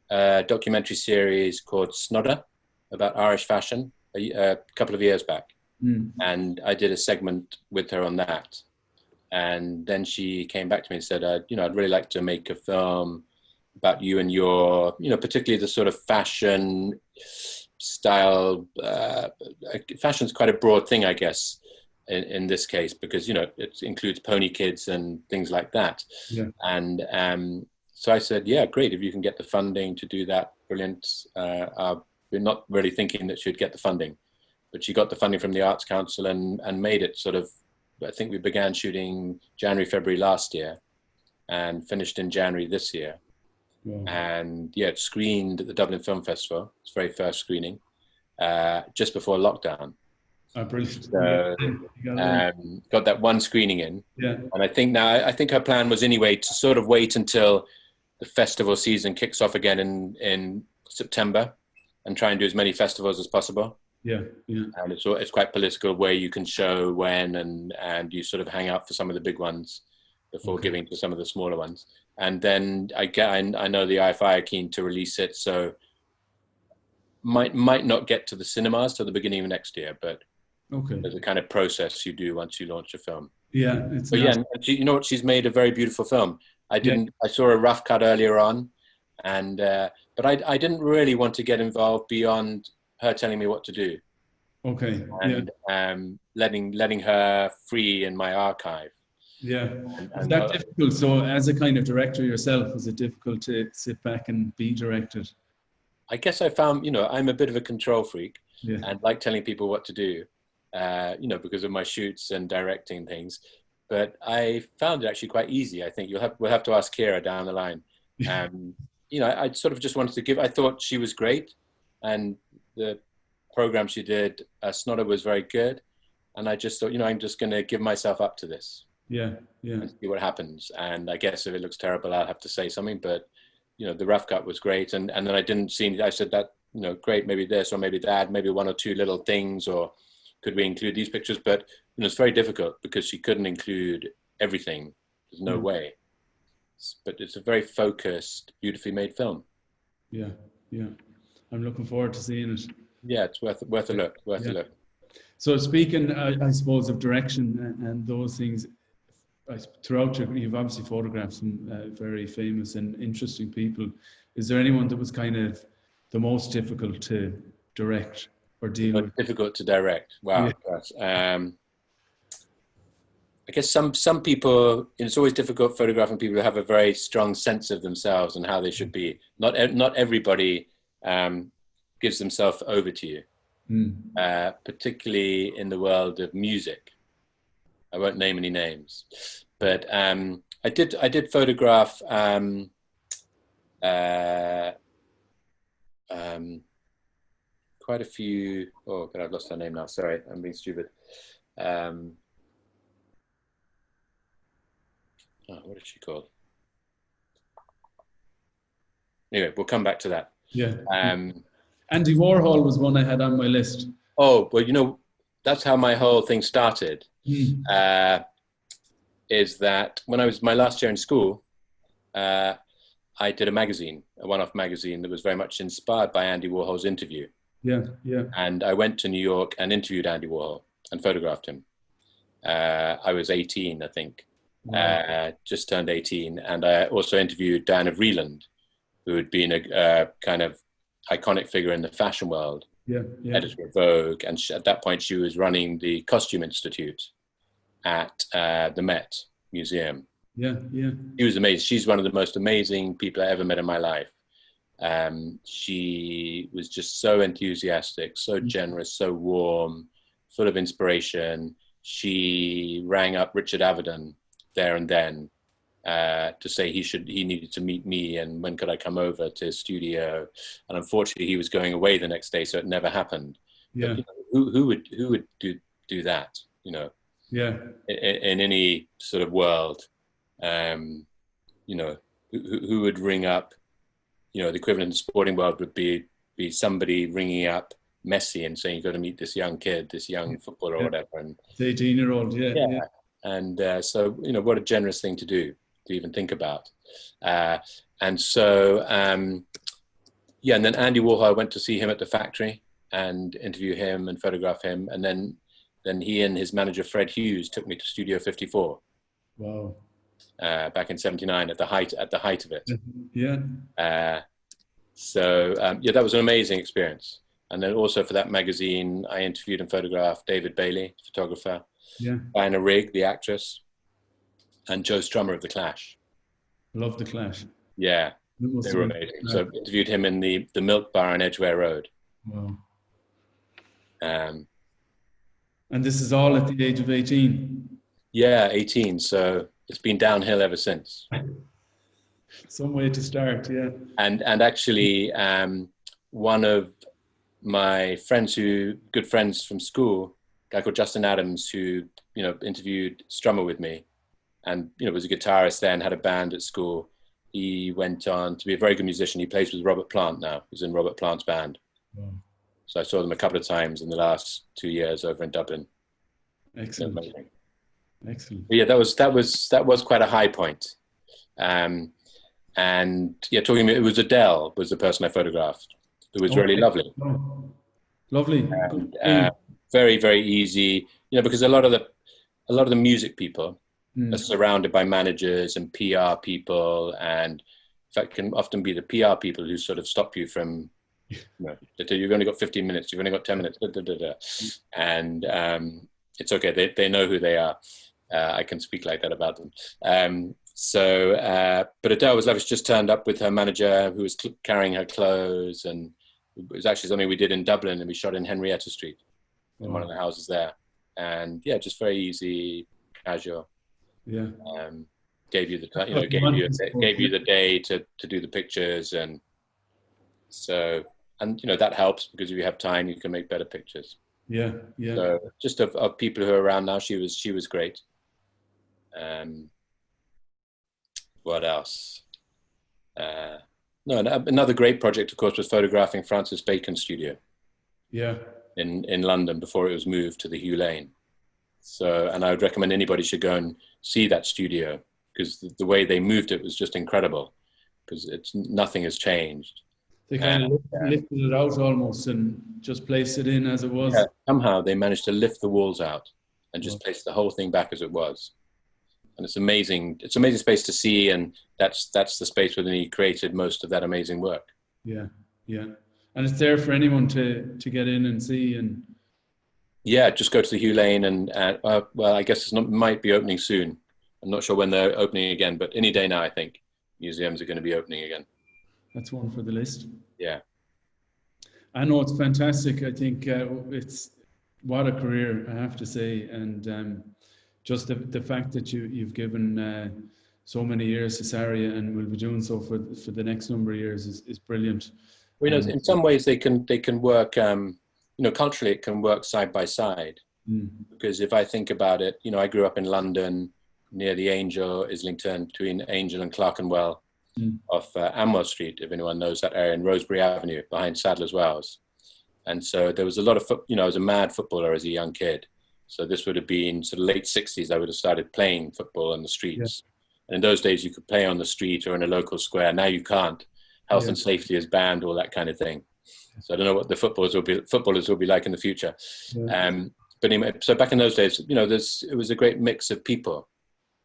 a documentary series called Snodder about Irish fashion a couple of years back. And I did a segment with her on that. And then she came back to me and said, I'd really like to make a film about you and your, particularly the sort of fashion style. Fashion's quite a broad thing, I guess, in this case, because, it includes pony kids and things like that. Yeah. And so I said, yeah, great. If you can get the funding to do that, brilliant. We're not really thinking that she'd get the funding, but she got the funding from the Arts Council and made it sort of, I think we began shooting January, February last year and finished in January this year. Yeah. And yeah, it screened at the Dublin Film Festival, its very first screening, just before lockdown. Oh, brilliant. So, got that one screening in. Yeah. And I think her plan was anyway to sort of wait until the festival season kicks off again in September and try and do as many festivals as possible. Yeah, yeah. And it's quite political where you can show when and you sort of hang out for some of the big ones before giving to some of the smaller ones. And then I know the IFI are keen to release it, so might not get to the cinemas till the beginning of next year, but there's a kind of process you do once you launch a film. Yeah, but yeah, you know what? She's made a very beautiful film. I saw a rough cut earlier on, and but I didn't really want to get involved beyond her telling me what to do. Okay. And letting her free in my archive. Yeah. Is that difficult? So as a kind of director yourself, is it difficult to sit back and be directed? I guess I found, I'm a bit of a control freak and like telling people what to do, because of my shoots and directing things. But I found it actually quite easy. I think we'll have to ask Ciara down the line. I sort of just wanted to give, I thought she was great. And the program she did, Snodder, was very good. And I just thought, I'm just going to give myself up to this. Yeah, yeah. And see what happens. And I guess if it looks terrible, I'll have to say something. But, the rough cut was great. And then I said that, great, maybe this or maybe that, maybe one or two little things, or could we include these pictures? But, it's very difficult because she couldn't include everything. There's no way. But it's a very focused, beautifully made film. Yeah, yeah. I'm looking forward to seeing it. Yeah, it's worth a look. Worth a look. So speaking, I suppose, of direction and those things, throughout you've obviously photographed some very famous and interesting people. Is there anyone that was kind of the most difficult to direct or deal with? Difficult to direct. Wow. Yeah. I guess some people, it's always difficult photographing people who have a very strong sense of themselves and how they should be. Not everybody gives themselves over to you, particularly in the world of music. I won't name any names, but I did photograph quite a few. Oh God, I've lost her name now. Sorry, I'm being stupid. What is she called? Anyway, we'll come back to that. Yeah. Andy Warhol was one I had on my list. Oh, well, that's how my whole thing started. Is that when I was my last year in school, I did a magazine, a one-off magazine that was very much inspired by Andy Warhol's interview. Yeah, yeah. And I went to New York and interviewed Andy Warhol and photographed him. I was 18, I think. Wow. Just turned 18. And I also interviewed Diana Vreeland, who had been a kind of iconic figure in the fashion world, editor of Vogue. And at that point, she was running the Costume Institute at the Met Museum. Yeah, yeah. She was amazing. She's one of the most amazing people I ever met in my life. She was just so enthusiastic, so generous, so warm, full of inspiration. She rang up Richard Avedon there and then to say he needed to meet me and when could I come over to his studio. And unfortunately, he was going away the next day, so it never happened. Yeah. But, who would do that? Yeah. In any sort of world. You know, who would ring up, you know, the equivalent in the sporting world would be somebody ringing up Messi and saying, you've got to meet this young kid, this young footballer or whatever. And the 18-year-old, yeah. And so, you know, what a generous thing to do, to even think about. And so, yeah, and then Andy Warhol, I went to see him at the factory and interview him and photograph him. And then he and his manager, Fred Hughes, took me to Studio 54. Wow. Back in '79 at the height of it. Yeah. So yeah, that was an amazing experience. And then also for that magazine, I interviewed and photographed David Bailey, photographer, Diana Rigg, the actress, and Joe Strummer of The Clash. Love The Clash. Yeah, they were amazing. So I interviewed him in the Milk Bar on Edgware Road. Wow. And this is all at the age of 18? Yeah, 18. So it's been downhill ever since. Some way to start, yeah. And actually, one of my friends, good friends from school, a guy called Justin Adams, who, you know, interviewed Strummer with me, and, you know, was a guitarist then, had a band at school. He went on to be a very good musician. He plays with Robert Plant now. He's in Robert Plant's band. Wow. So I saw them a couple of times in the last 2 years over in Dublin. Excellent. Excellent. But yeah, that was quite a high point. And yeah, it was Adele was the person I photographed. It was really lovely. Oh, lovely. And, very, very easy, you know, because a lot of the music people are surrounded by managers and PR people, and in fact can often be the PR people who sort of stop you from, you know, you've only got 15 minutes, you've only got 10 minutes, and it's okay, they know who they are. I can speak like that about them. But Adele was lovely. She just turned up with her manager who was carrying her clothes, and it was actually something we did in Dublin, and we shot in Henrietta Street, in one of the houses there. And yeah, just very easy, casual. Yeah. Gave you the time, you know, gave you the day to do the pictures, and so, and you know, that helps because if you have time, you can make better pictures. Yeah. So just of people who are around now, she was great. What else? Another great project, of course, was photographing Francis Bacon's studio. Yeah. In London before it was moved to the Hugh Lane. So, and I would recommend anybody should go and see that studio, because the way they moved it was just incredible, because nothing has changed. They kind of lifted it out almost and just placed it in as it was. Yeah, somehow they managed to lift the walls out and just place the whole thing back as it was. And it's amazing. It's an amazing space to see, and that's the space where he created most of that amazing work. Yeah. And it's there for anyone to get in and see. And yeah, just go to the Hugh Lane, and well, I guess it might be opening soon. I'm not sure when they're opening again, but any day now, I think museums are going to be opening again. That's one for the list. Yeah. I know, it's fantastic. I think it's what a career, I have to say, and just the fact that you've given so many years to SARI and will be doing so for the next number of years is brilliant. Well, you know, in some ways they can work. You know, culturally it can work side by side. Because if I think about it, you know, I grew up in London near the Angel, Islington, between Angel and Clerkenwell. Off Amwell Street, if anyone knows that area, in Rosebery Avenue, behind Sadler's Wells. And so there was a lot of, you know, I was a mad footballer as a young kid. So this would have been sort of late 60s, I would have started playing football on the streets. Yeah. And in those days you could play on the street or in a local square. Now you can't. Health and safety is banned, all that kind of thing. So I don't know what the footballers will be like in the future. Yeah. But anyway, so back in those days, you know, it was a great mix of people,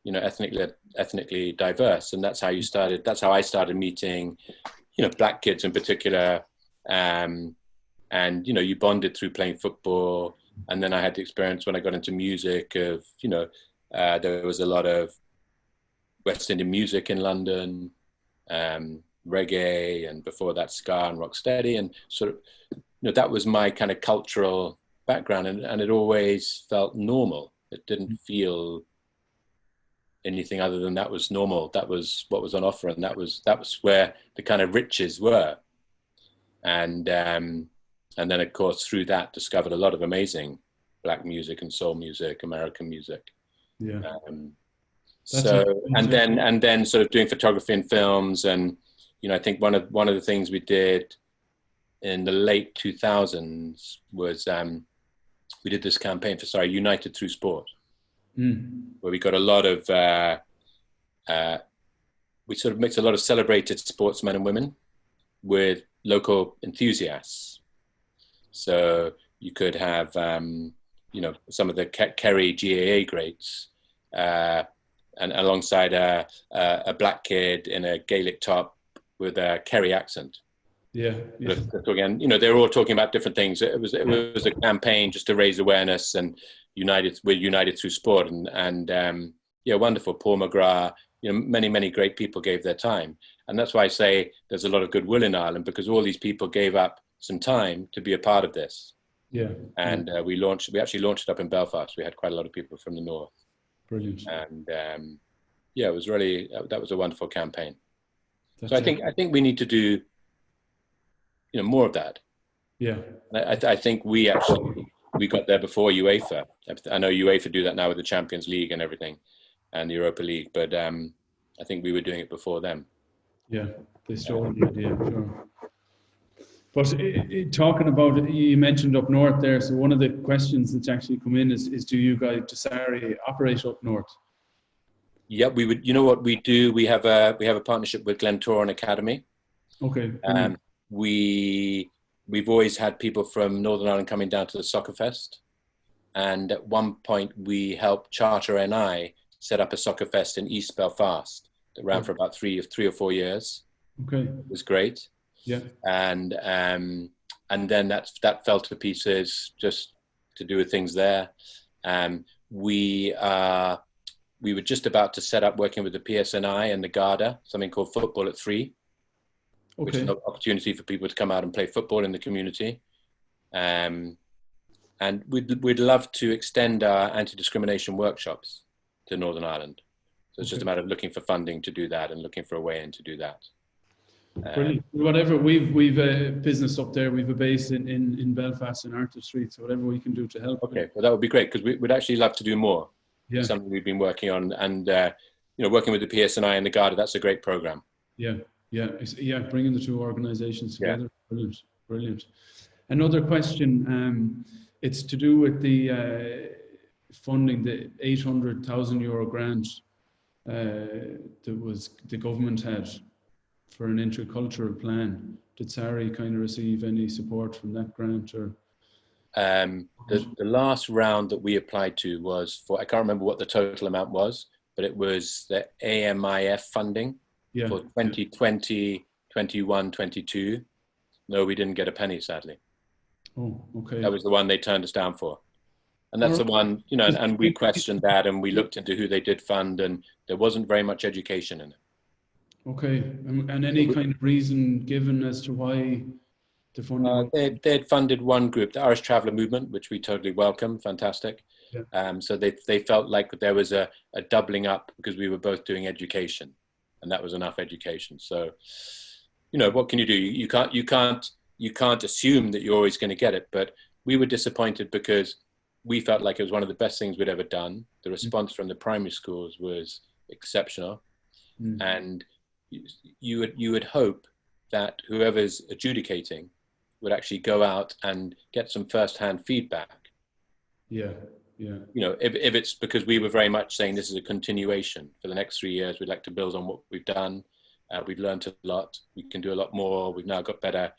you know, ethnically diverse, and that's how you started. That's how I started meeting, you know, black kids in particular, and you know, you bonded through playing football. And then I had the experience when I got into music of, you know, there was a lot of West Indian music in London, reggae, and before that ska and rocksteady, and sort of, you know, that was my kind of cultural background, and it always felt normal. It didn't feel anything other than that was normal. That was what was on offer, and that was where the kind of riches were. And then of course through that discovered a lot of amazing black music and soul music, American music. Yeah. So, and then sort of doing photography and films. And, you know, I think one of the things we did in the late 2000s was we did this campaign for SARI, United Through Sport, where we got a lot of, we sort of mixed a lot of celebrated sportsmen and women with local enthusiasts. So you could have, you know, some of the Kerry GAA greats, and alongside a black kid in a Gaelic top with a Kerry accent. Yeah. Again, you know, they were all talking about different things. It was a campaign just to raise awareness, and we're united through sport, and yeah, wonderful. Paul McGrath, you know, many great people gave their time, and that's why I say there's a lot of goodwill in Ireland, because all these people gave up some time to be a part of this. Yeah. And we actually launched it up in Belfast. We had quite a lot of people from the north. Brilliant. And yeah, it was really, that was a wonderful campaign. That's So I think we need to do, you know, more of that. Yeah. I think we got there before UEFA. I know UEFA do that now with the Champions League and everything, and the Europa League, but I think we were doing it before them. Yeah, they stole the idea, sure. But talking about, you mentioned up north there, so one of the questions that's actually come in is do you guys, does SARI operate up north? Yeah, we would. You know what we do? We have a partnership with Glentoran Academy. Okay. We've always had people from Northern Ireland coming down to the Soccer Fest, and at one point we helped Charter NI set up a Soccer Fest in East Belfast that ran for about three or 4 years. Okay. It was great. Yeah. And then that fell to pieces just to do with things there. We were just about to set up working with the PSNI and the Garda, something called Football at 3. Okay. Which is an opportunity for people to come out and play football in the community. And we'd love to extend our anti-discrimination workshops to Northern Ireland. So it's just a matter of looking for funding to do that and looking for a way in to do that. Brilliant. Whatever, we've a business up there, we've a base in Belfast in Arthur Street, so whatever we can do to help. Okay, well that would be great, because we'd actually love to do more. Yeah. Something we've been working on, and you know, working with the PSNI and the Garda, that's a great program. Yeah. Yeah, bringing the two organizations together. Yeah. Brilliant. Another question, it's to do with the funding, the €800,000 grant that was the government had for an intercultural plan. Did SARI kind of receive any support from that grant? Or the last round that we applied to was for, I can't remember what the total amount was, but it was the AMIF funding. Yeah. For 2020, 21, 22. No, we didn't get a penny, sadly. Oh, okay. That was the one they turned us down for. And that's the one, you know, and we questioned that, and we looked into who they did fund, and there wasn't very much education in it. Okay. And any kind of reason given as to why the funding? They'd funded one group, the Irish Traveller Movement, which we totally welcome, fantastic. Yeah. So they felt like there was a doubling up because we were both doing education. And that was enough education. So, you know, what can you do? You can't assume that you're always going to get it. But we were disappointed because we felt like it was one of the best things we'd ever done. The response from the primary schools was exceptional, and you would hope that whoever's adjudicating would actually go out and get some first-hand feedback. Yeah. You know, if it's because we were very much saying this is a continuation for the next 3 years, we'd like to build on what we've done. We've learned a lot. We can do a lot more. We've now got better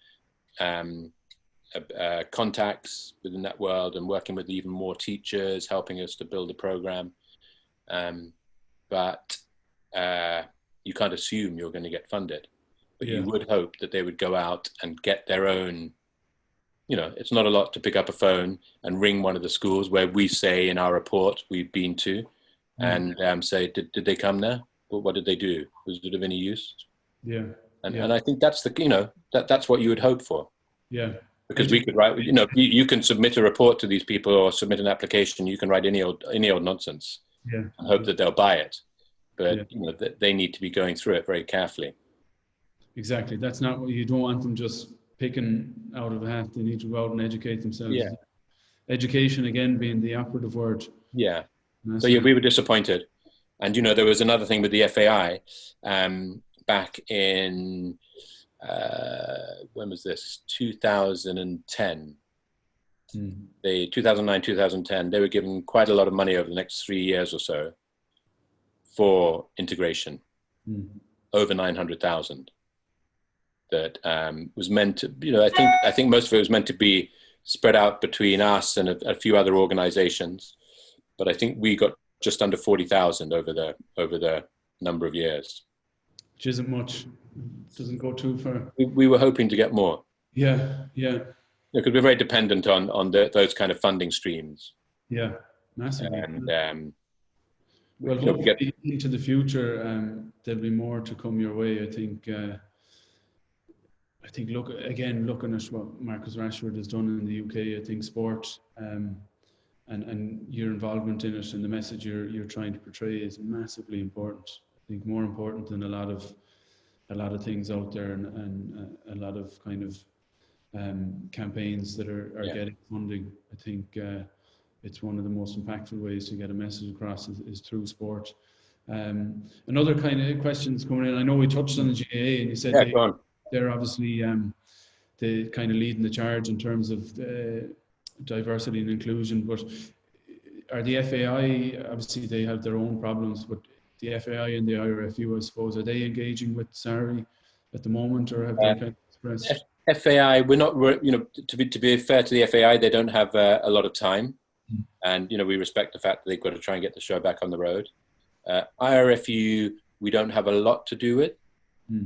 contacts within that world, and working with even more teachers, helping us to build the program. But you can't assume you're going to get funded. But you would hope that they would go out and get their own. You know, it's not a lot to pick up a phone and ring one of the schools where we say in our report we've been to, and say, did they come there? Well, what did they do? Was it of any use? Yeah. And I think that's the, you know, that's what you would hope for. Yeah. Because we could write, you know, you can submit a report to these people or submit an application. You can write any old nonsense. Yeah. And hope that they'll buy it, but you know, they need to be going through it very carefully. Exactly. That's not what you don't want them just picking out of a hat. They need to go out and educate themselves. Yeah. Education again being the operative word. Yeah. So yeah, we were disappointed. And, there was another thing with the FAI back in, when was this? 2010. The 2009, 2010, they were given quite a lot of money over the next 3 years or so for integration, over 900,000. That was meant to, I think most of it was meant to be spread out between us and a few other organizations, but I think we got just under 40,000 over the number of years. Which isn't much. Doesn't go too far. We were hoping to get more. Yeah. Because we're very dependent on those kind of funding streams. Yeah, massively. And well, hopefully into the future, there'll be more to come your way. I think looking at what Marcus Rashford has done in the UK, I think sport and your involvement in it and the message you're trying to portray is massively important. I think more important than a lot of things out there and a lot of kind of campaigns that are getting funding. I think it's one of the most impactful ways to get a message across is through sport. Another kind of questions coming in. I know we touched on the GAA and you said they're obviously the kind of leading the charge in terms of diversity and inclusion, but are the FAI, obviously they have their own problems, but the FAI and the IRFU, I suppose, are they engaging with SARI at the moment, or have they kind of expressed? FAI, we're not, to be fair to the FAI, they don't have a lot of time. And, we respect the fact that they've got to try and get the show back on the road. IRFU, we don't have a lot to do with.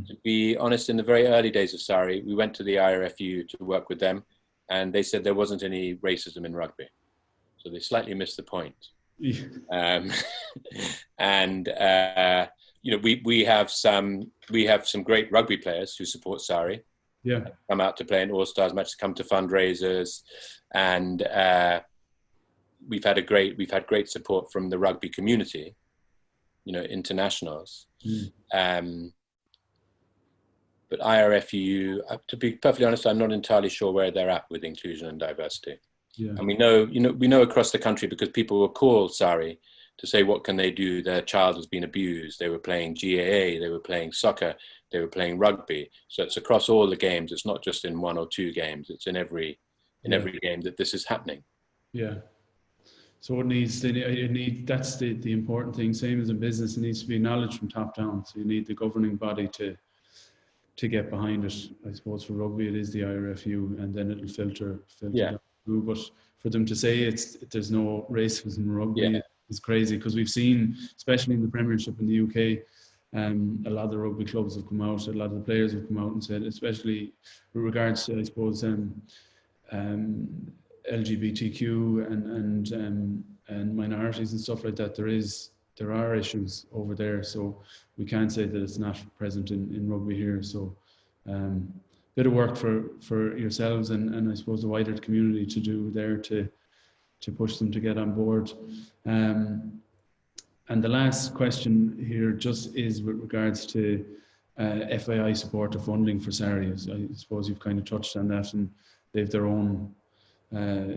To be honest, in the very early days of SARI, we went to the IRFU to work with them, and they said there wasn't any racism in rugby. So they slightly missed the point. And we have some great rugby players who support SARI. Yeah, come out to play in all-stars matches, come to fundraisers, and we've had great support from the rugby community, internationals. But IRFU, to be perfectly honest, I'm not entirely sure where they're at with inclusion and diversity. Yeah. And we know across the country, because people will call SARI to say what can they do. Their child has been abused. They were playing GAA. They were playing soccer. They were playing rugby. So it's across all the games. It's not just in one or two games. It's in every game that this is happening. Yeah. So that's the important thing. Same as in business, it needs to be knowledge from top down. So you need the governing body to get behind it. I suppose for rugby it is the IRFU, and then it'll filter down through. But for them to say there's no racism in rugby is crazy, because we've seen, especially in the Premiership in the UK, a lot of the rugby clubs have come out, a lot of the players have come out and said, especially with regards to, I suppose, LGBTQ and minorities and stuff like that, there are issues over there, so we can't say that it's not present in rugby here. So bit of work for yourselves and I suppose the wider community to do there to push them to get on board. And the last question here just is with regards to FAI support or funding for SARI. I suppose you've kind of touched on that, and they have their own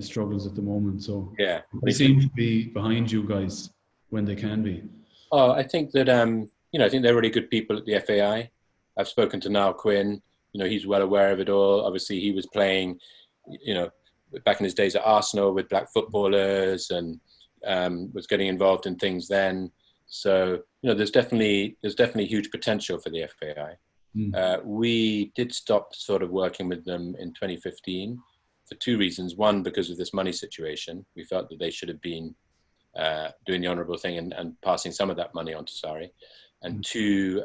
struggles at the moment. So they seem to be behind you guys when they can be. Oh, I think that, I think they're really good people at the FAI. I've spoken to Niall Quinn. He's well aware of it all. Obviously, he was playing, back in his days at Arsenal with black footballers and was getting involved in things then. So, there's definitely huge potential for the FAI. We did stop sort of working with them in 2015 for two reasons. One, because of this money situation. We felt that they should have been doing the honourable thing and passing some of that money on to SARI. And two,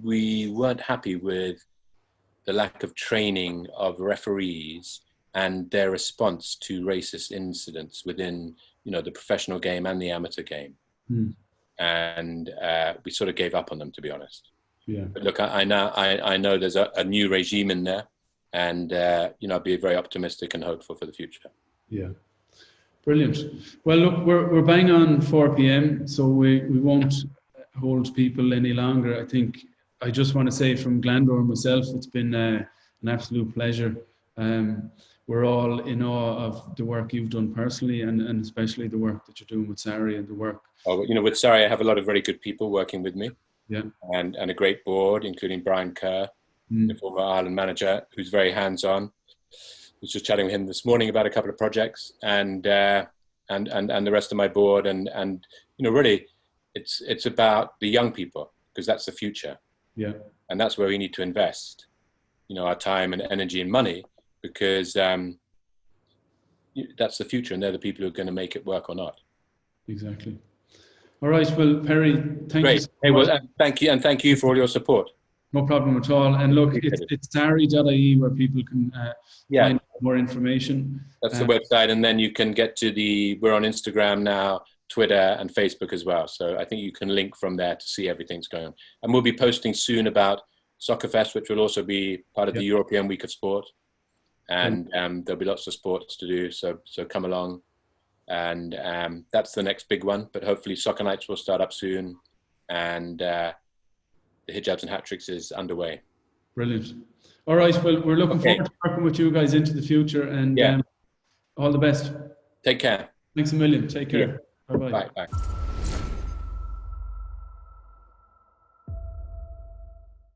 we weren't happy with the lack of training of referees and their response to racist incidents within, the professional game and the amateur game. And we sort of gave up on them, to be honest. Yeah. But look, I know there's a new regime in there, and I'd be very optimistic and hopeful for the future. Yeah. Brilliant. Well, look, we're bang on 4 p.m, so we won't hold people any longer. I think I just want to say from Glandore and myself, it's been an absolute pleasure We're all in awe of the work you've done personally, and especially the work that you're doing with SARI and the work. Oh, you know, with SARI, I have a lot of very good people working with me. Yeah. And a great board, including Brian Kerr, the former Ireland manager, who's very hands-on. I was just chatting with him this morning about a couple of projects, and the rest of my board, and you know, really, it's about the young people, because that's the future. Yeah. And that's where we need to invest, you know, our time and energy and money, because that's the future, and they're the people who are going to make it work or not. Exactly. All right. Well, Perry, thank you. Hey, well, thank you, and thank you for all your support. No problem at all. And look, it's SARI.ie where people can find more information. That's the website, and then you can get to we're on Instagram now, Twitter, and Facebook as well. So I think you can link from there to see everything's going on. And we'll be posting soon about Soccer Fest, which will also be part of the European Week of Sport. And there'll be lots of sports to do, so come along. And that's the next big one. But hopefully Soccer Nights will start up soon, and the Hijabs and Hat Tricks is underway. Brilliant. All right, well, we're looking forward to working with you guys into the future, and all the best. Take care. Thanks a million. Take care. Bye-bye. Bye.